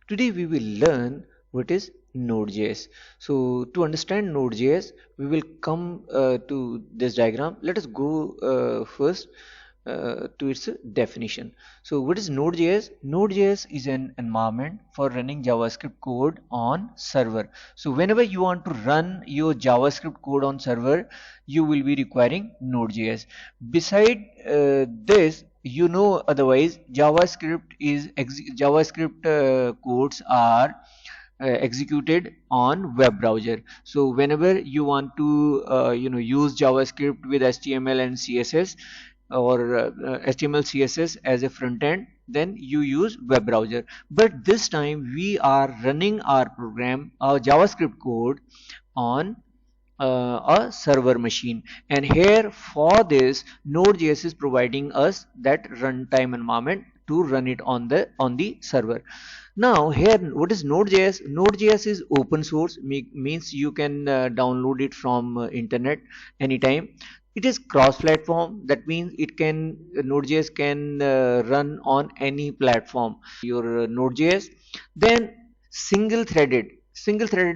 Today we will learn what is nodejs. So to understand nodejs, we will come to this diagram. Let us go first to its definition. So what is nodejs? Nodejs is an environment for running JavaScript code on server. So whenever you want to run your JavaScript code on server, you will be requiring nodejs. Beside this, otherwise JavaScript codes are executed on web browser. So whenever you want to use JavaScript with HTML and CSS, or HTML CSS as a front end, then you use web browser. But this time we are running our program, our JavaScript code, on a server machine, and here for this nodejs is providing us that runtime environment to run it on the server. Now here, what is nodejs? Nodejs is open source, means you can download it from internet anytime. It is cross platform, that means it can nodejs can run on any platform your nodejs. Then single threaded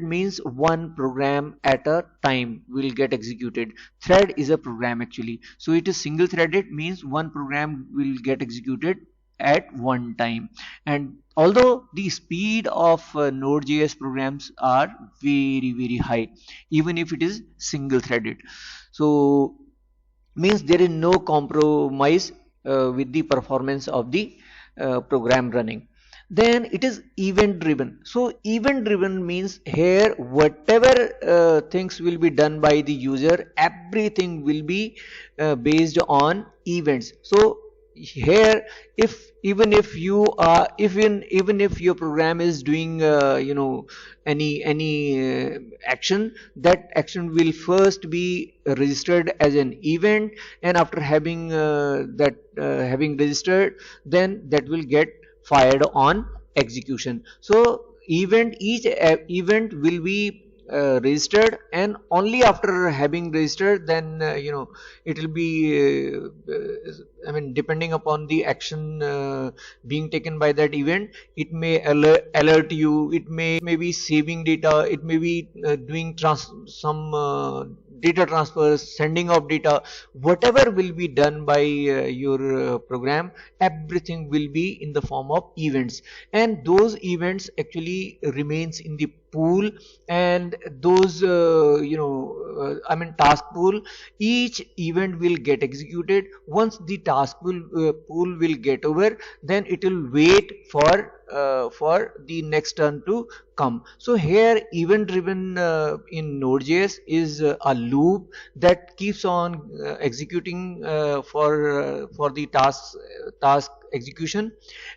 means one program at a time will get executed. Thread is a program actually, so it is single threaded, means one program will get executed at one time. And although the speed of nodejs programs are very high, even if it is single threaded, so means there is no compromise with the performance of the program running. Then it is event driven. So event driven means here whatever things will be done by the user, everything will be based on events. So here, if even if you are even if your program is doing any action, that action will first be registered as an event, and after having registered, then that will get fired on execution. So each event will be registered, and only after having registered, then it will be depending upon the action being taken by that event, it may alert you, it may be saving data, it may be doing some data transfers, sending of data. Whatever will be done by your program, everything will be in the form of events, and those events actually remains in the pool, and those task pool. Each event will get executed. Once the task pool will get over, then it will wait for the next turn to come. So here event driven in nodejs is a loop that keeps on executing for the task execution.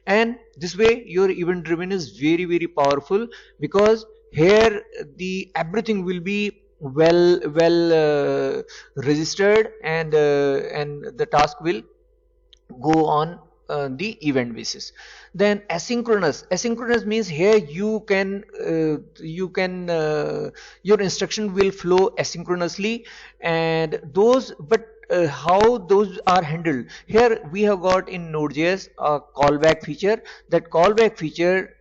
And this way your event driven is very powerful, because here the everything will be well registered, and the task will go on the event basis. Then asynchronous means here your instruction will flow asynchronously, and those but how those are handled, here we have got in nodejs a callback feature. That callback feature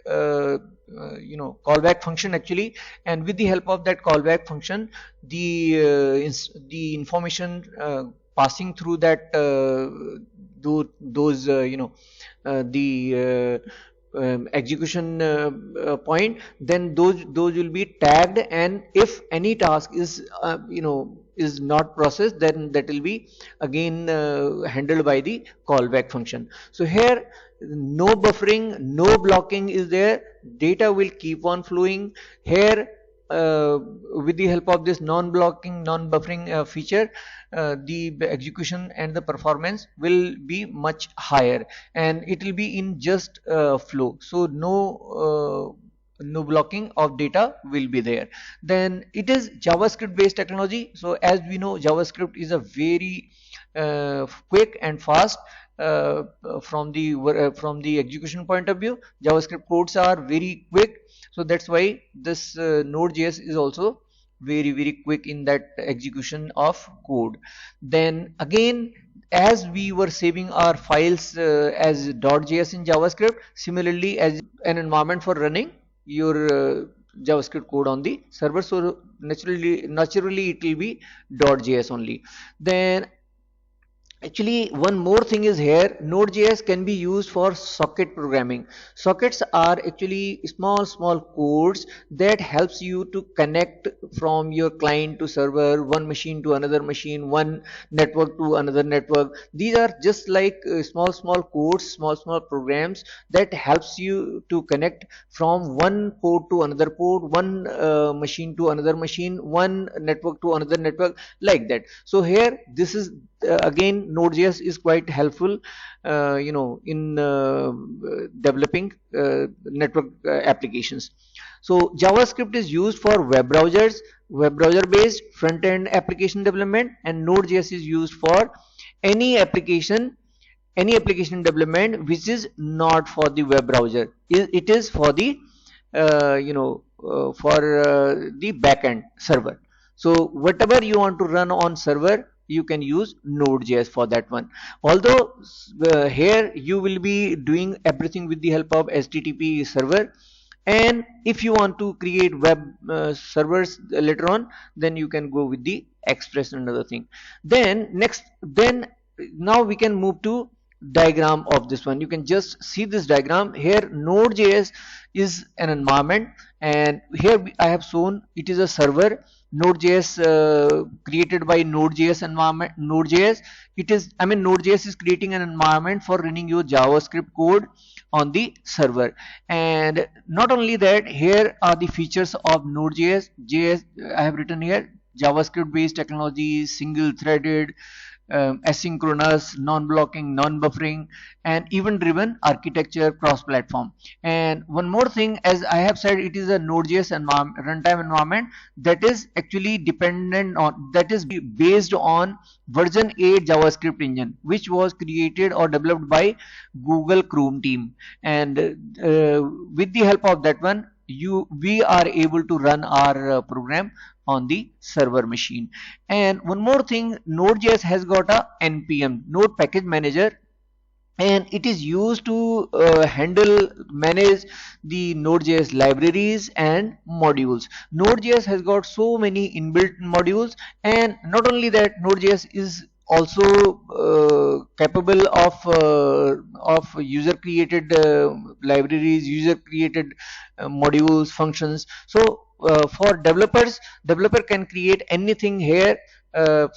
callback function actually, and with the help of that callback function, the information passing through that those the execution point, then those will be tagged, and if any task is not processed, then that will be again handled by the callback function. So here no buffering, no blocking is there, data will keep on flowing. Here with the help of this non-blocking, non-buffering feature, the execution and the performance will be much higher, and it will be in just flow. So no blocking of data will be there. Then it is JavaScript based technology. So as we know, JavaScript is a very quick and fast from the execution point of view. JavaScript codes are very quick, so that's why this nodejs is also very quick in that execution of code. Then again, as we were saving our files as .js in JavaScript, similarly as an environment for running your JavaScript code on the server. So naturally it will be .js only. Then actually, one more thing is here, Node.js can be used for socket programming. Sockets are actually small codes that helps you to connect from your client to server, one machine to another machine, one network to another network. These are just like small codes, small programs that helps you to connect from one port to another port, one machine to another machine, one network to another network, like that. So here, this is again, Node.js is quite helpful in developing network applications. So JavaScript is used for web browser based front end application development, and Node.js is used for any application development which is not for the web browser. It is for the the backend server. So whatever you want to run on server, you can use Node.js for that one. Although here you will be doing everything with the help of HTTP server, and if you want to create web servers later on, then you can go with the Express and other thing. Then now we can move to diagram of this one. You can just see this diagram here. Node.js is an environment, and here I have shown it is a server. Node.js created by Node.js environment. Node.js is creating an environment for running your JavaScript code on the server. And not only that, here are the features of Node.js. I have written here: JavaScript based technology, single threaded, asynchronous, non-blocking, non-buffering, and event-driven architecture, cross-platform. And one more thing, as I have said, it is a Node.js runtime environment that is actually based on version 8 JavaScript engine, which was created or developed by Google Chrome team. And with the help of that one, we are able to run our program on the server machine. And one more thing, Node.js has got a npm, node package manager, and it is used to manage the Node.js libraries and modules. Node.js has got so many inbuilt modules, and not only that, Node.js is also capable of user created libraries, user created modules, functions. So for developer can create anything here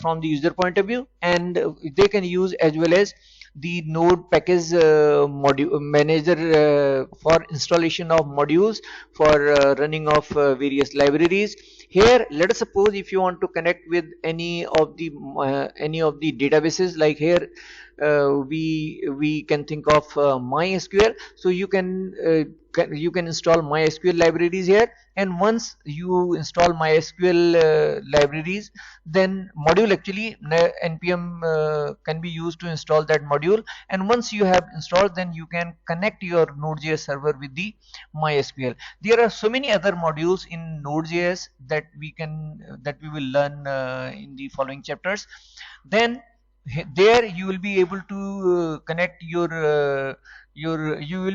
from the user point of view, and they can use as well as the node package module manager for installation of modules, for running of various libraries. Here, let us suppose if you want to connect with any of the databases, like here we can think of MySQL. So you can install MySQL libraries here, and once you install MySQL libraries, then module actually npm can be used to install that module. And once you have installed, then you can connect your Node.js server with the MySQL. There are so many other modules in Node.js that we will learn in the following chapters. Then there you will be able to connect you will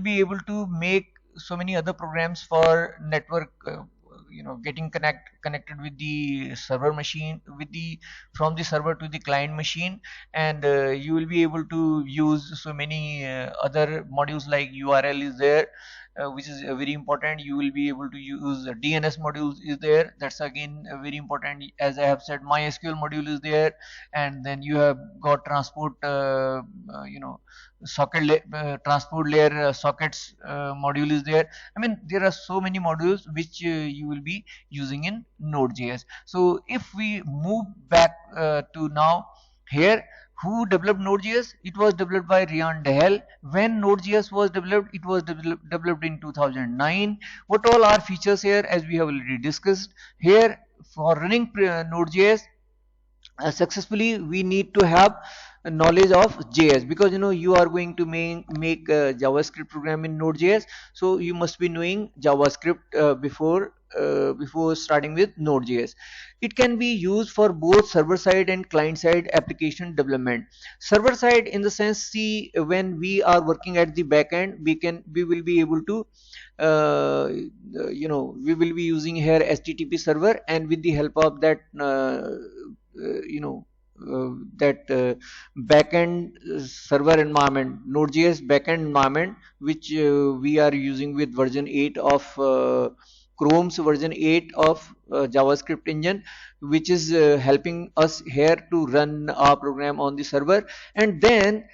be able to make so many other programs for network, getting connected with the server machine, from the server to the client machine. And you will be able to use so many other modules, like URL is there, which is very important. You will be able to use DNS modules is there, that's again very important. As I have said, MySQL module is there, and then you have got transport transport layer sockets module is there. There are so many modules which you will be using in Node.js. So if we move back to now, here, who developed Node.js? It was developed by Ryan Dahel. When Node.js was developed, it was developed in 2009. What all are features here, as we have already discussed. Here, for running Node.js successfully, we need to have a knowledge of JS, because you are going to make a JavaScript program in Node.js, so you must be knowing JavaScript before before starting with nodejs. It can be used for both server side and client side application development. Server side in the sense, see, when we are working at the back end, we will be able to we will be using here HTTP server, and with the help of that you know that backend server environment, nodejs backend environment, which we are using with version 8 of chrome's version 8 of javascript engine, which is helping us here to run our program on the server. And then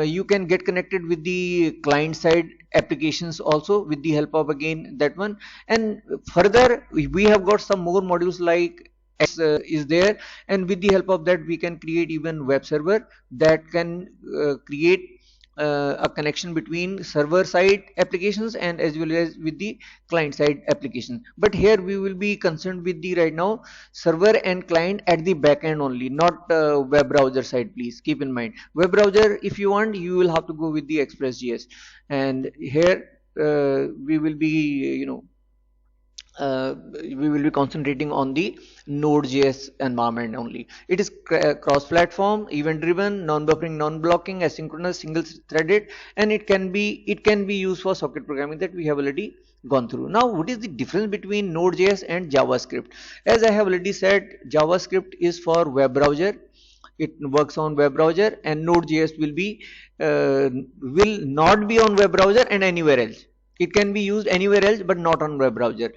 you can get connected with the client side applications also with the help of again that one. And further we have got some more modules like is there, and with the help of that we can create even web server that can create a connection between server side applications and as well as with the client side application. But here we will be concerned with the right now server and client at the back end only, not web browser side. Please keep in mind, web browser if you want, you will have to go with the express.js. And here we will be we will be concentrating on the node.js environment only. It is cross-platform, event-driven, non-buffering, non-blocking, asynchronous, single-threaded, and it can be used for socket programming that we have already gone through. Now, what is the difference between node.js and JavaScript? As I have already said, JavaScript is for web browser. It works on web browser, and node.js will not be on web browser and anywhere else. It can be used anywhere else but not on web browser.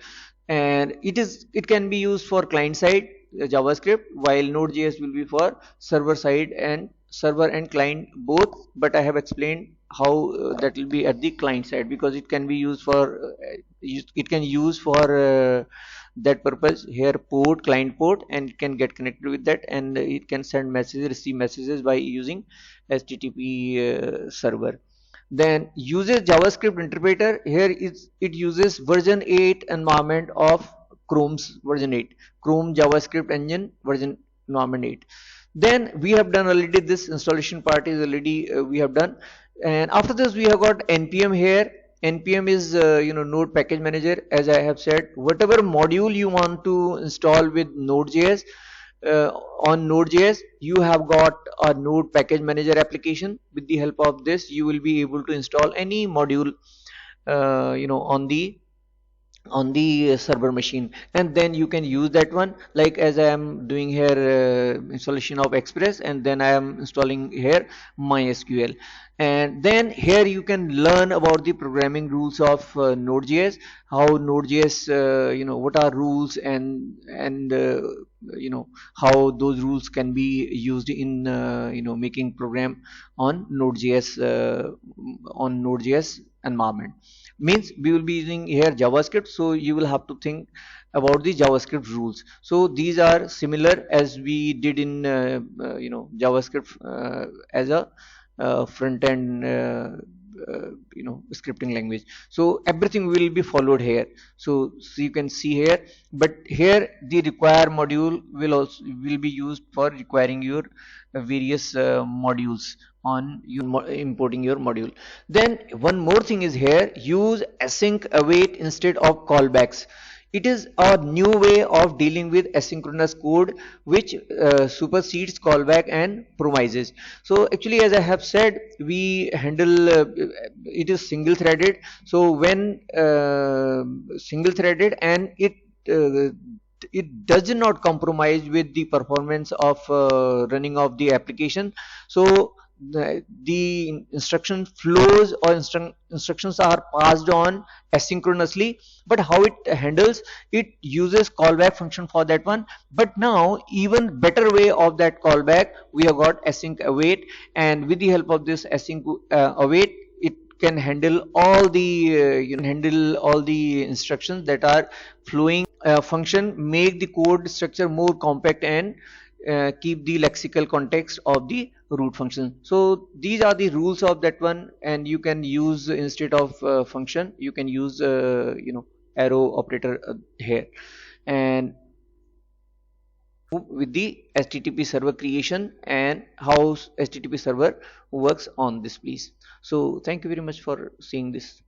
And it can be used for client side JavaScript, while node.js will be for server side, and server and client both. But I have explained how that will be at the client side, because it can be used for it can use for that purpose here, client port, and it can get connected with that, and it can send messages, receive messages by using HTTP server. Then uses JavaScript interpreter. Here it uses version 8 environment of Chrome's version 8, Chrome JavaScript engine version environment 8. Then we have done already, this installation part is already we have done. And after this we have got npm here. Npm is node package manager. As I have said, whatever module you want to install with node.js, uh, on node.js, you have got a node package manager application. With the help of this, you will be able to install any module on the server machine, and then you can use that one, like as I am doing here installation of express, and then I am installing here mysql. And then here you can learn about the programming rules of node.js, how node.js what are rules, and how those rules can be used in making program on node.js environment. Means we will be using here JavaScript, so you will have to think about the JavaScript rules. So these are similar as we did in JavaScript as a front end scripting language. So everything will be followed here. So you can see here, but here the require module will be used for requiring your various modules on importing your module. Then one more thing is here, use async await instead of callbacks. It is a new way of dealing with asynchronous code, which supersedes callback and promises. So actually, as I have said, we handle it is single threaded. So when single threaded, and it does not compromise with the performance of running of the application. So the instruction flows or instructions are passed on asynchronously. But how it handles, it uses callback function for that one. But now even better way of that callback, we have got async await, and with the help of this async await, it can handle all the handle all the instructions that are flowing function, make the code structure more compact, and keep the lexical context of the root function. So these are the rules of that one, and you can use, instead of function, you can use arrow operator here. And with the HTTP server creation and how HTTP server works on this, please. So thank you very much for seeing this.